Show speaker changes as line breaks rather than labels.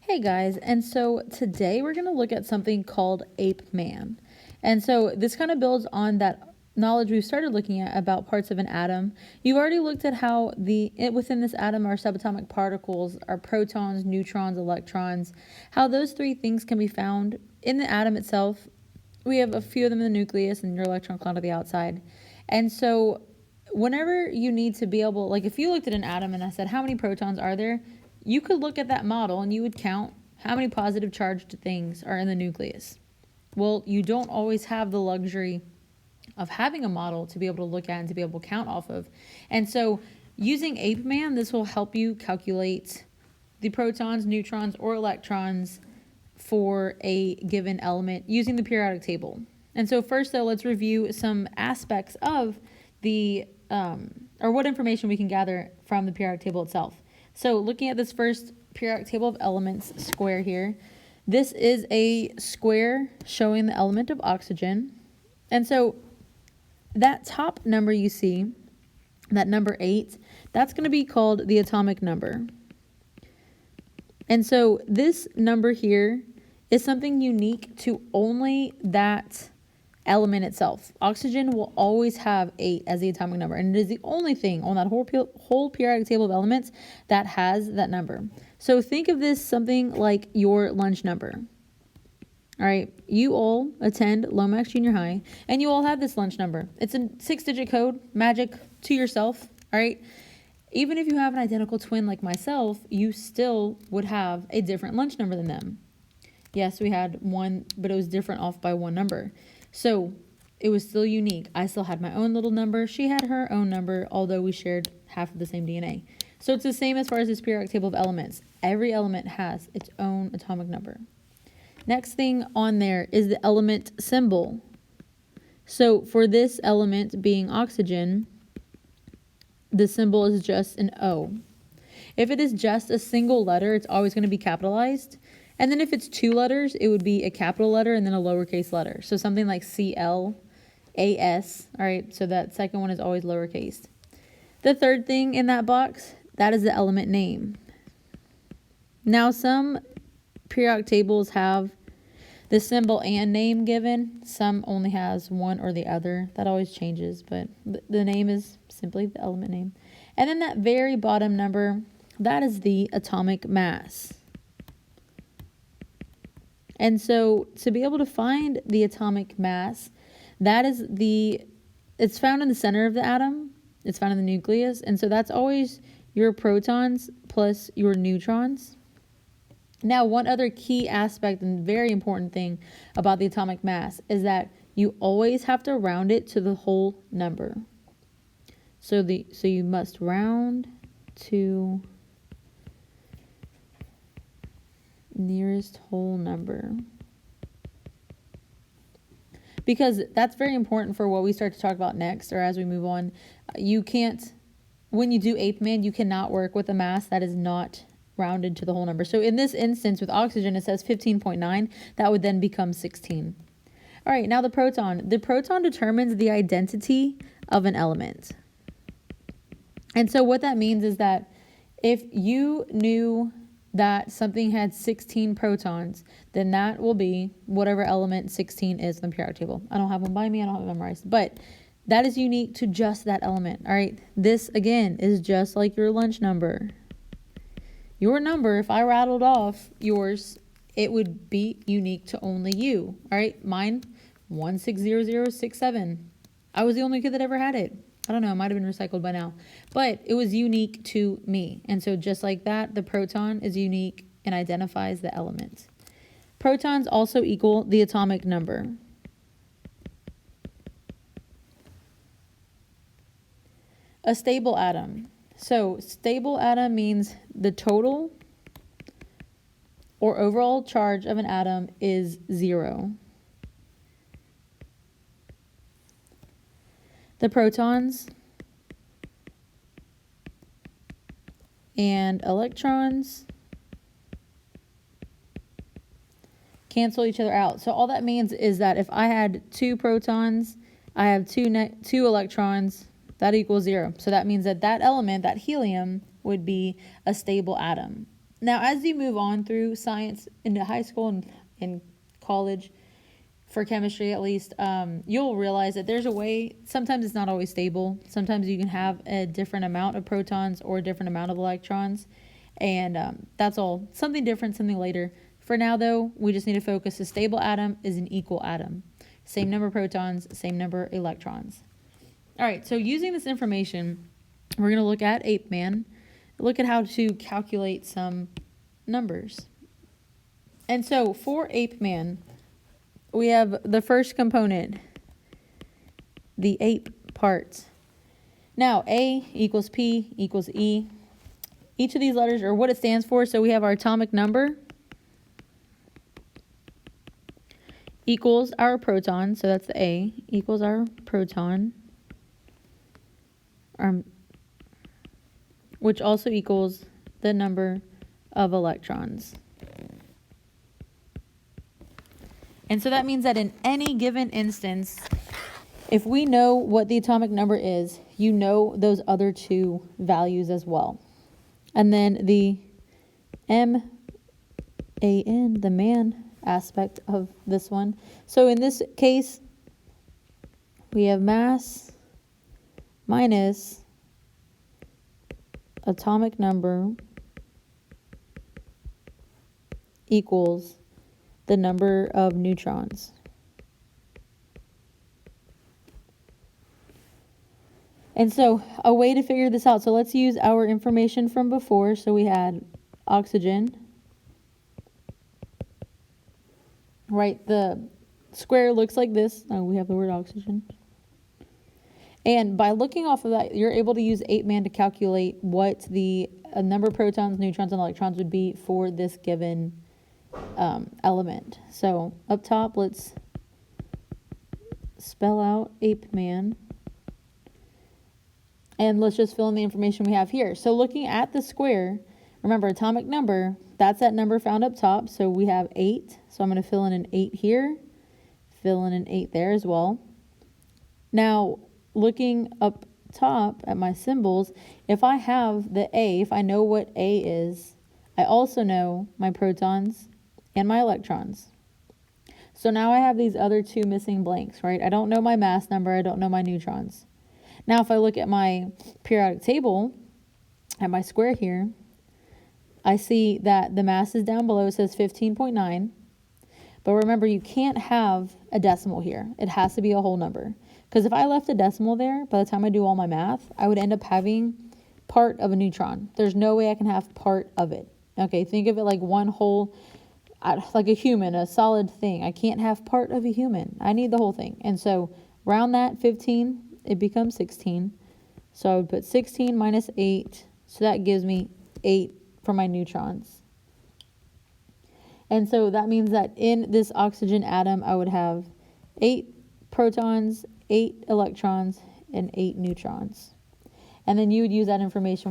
Hey guys, and so today we're going to look at something called APEMAN. And so this kind of builds on that knowledge we've started looking at about parts of an atom. You've already looked at how within this atom are subatomic particles, are protons, neutrons, electrons, how those three things can be found in the atom itself. We have a few of them in the nucleus and your electron cloud on the outside. And so whenever you need to be able, like if you looked at an atom and I said, how many protons are there? You could look at that model and you would count how many positive charged things are in the nucleus. Well, you don't always have the luxury of having a model to be able to look at and to be able to count off of. And so using APEMAN, this will help you calculate the protons, neutrons, or electrons for a given element using the periodic table. And so first though, let's review some aspects of or what information we can gather from the periodic table itself. So looking at this first periodic table of elements square here, this is a square showing the element of oxygen. And so that top number you see, that number 8, that's going to be called the atomic number. And so this number here is something unique to only that element itself. Oxygen will always have 8 as the atomic number, and it is the only thing on that whole periodic table of elements that has that number. So think of this something like your lunch number. All right, you all attend Lomax Junior High, and you all have this lunch number. It's a 6-digit code, magic to yourself, all right? Even if you have an identical twin like myself, you still would have a different lunch number than them. Yes, we had one, but it was different off by one number. So it was still unique. I still had my own little number. She had her own number, although we shared half of the same DNA. So it's the same as far as this periodic table of elements. Every element has its own atomic number. Next thing on there is the element symbol. So for this element being oxygen, the symbol is just an O. If it is just a single letter, it's always going to be capitalized. And then if it's 2 letters, it would be a capital letter and then a lowercase letter. So something like CL, AS, all right, so that second one is always lowercase. The third thing in that box, that is the element name. Now some periodic tables have the symbol and name given. Some only has one or the other. That always changes, but the name is simply the element name. And then that very bottom number, that is the atomic mass. And so to be able to find the atomic mass, it's found in the center of the atom. It's found in the nucleus. And so that's always your protons plus your neutrons. Now, one other key aspect and very important thing about the atomic mass is that you always have to round it to the whole number. So you must round to nearest whole number, because that's very important for what we start to talk about next, or as we move on. When you do APEMAN, you cannot work with a mass that is not rounded to the whole number. So in this instance with oxygen, it says 15.9. That would then become 16. All right, now the proton. The proton determines the identity of an element. And so what that means is that if you knew that something had 16 protons, then that will be whatever element 16 is in the periodic table. I don't have one by me, I don't have it memorized, but that is unique to just that element. All right, this again is just like your lunch number. Your number, if I rattled off yours, it would be unique to only you. All right, mine 160067. I was the only kid that ever had it. I don't know, it might have been recycled by now, but it was unique to me. And so just like that, the proton is unique and identifies the element. Protons also equal the atomic number. A stable atom. So stable atom means the total or overall charge of an atom is 0. The protons and electrons cancel each other out. So all that means is that if I had 2 protons, I have 2 electrons, that equals 0. So that means that element, that helium, would be a stable atom. Now, as you move on through science into high school and college, for chemistry at least, you'll realize that there's a way. Sometimes it's not always stable. Sometimes you can have a different amount of protons or a different amount of electrons, and that's all. Something different, something later. For now, though, we just need to focus. A stable atom is an equal atom. Same number of protons, same number of electrons. All right, so using this information, we're going to look at APEMAN, look at how to calculate some numbers. And so for APEMAN, we have the first component, the 8 parts. Now, A equals P equals E. Each of these letters are what it stands for. So we have our atomic number equals our proton. So that's the A, equals our proton, which also equals the number of electrons. And so that means that in any given instance, if we know what the atomic number is, you know those other two values as well. And then the MAN, the man aspect of this one. So in this case, we have mass minus atomic number equals the number of neutrons. And so a way to figure this out, so let's use our information from before. So we had oxygen, right? The square looks like this. Oh, we have the word oxygen. And by looking off of that, you're able to use APEMAN to calculate what the number of protons, neutrons, and electrons would be for this given element. So up top, let's spell out APEMAN. And let's just fill in the information we have here. So looking at the square, remember atomic number, that's that number found up top. So we have 8. So I'm going to fill in an 8 here, fill in an 8 there as well. Now, looking up top at my symbols, if I have the A, if I know what A is, I also know my protons and my electrons. So now I have these other two missing blanks, right? I don't know my mass number, I don't know my neutrons. Now if I look at my periodic table, at my square here, I see that the mass is down below, it says 15.9. But remember, you can't have a decimal here. It has to be a whole number. Because if I left a decimal there, by the time I do all my math, I would end up having part of a neutron. There's no way I can have part of it. Okay, think of it like one whole, like a human, a solid thing. I can't have part of a human. I need the whole thing. And so round that 15, it becomes 16. So I would put 16 minus 8. So that gives me 8 for my neutrons. And so that means that in this oxygen atom, I would have 8 protons, 8 electrons, and 8 neutrons. And then you would use that information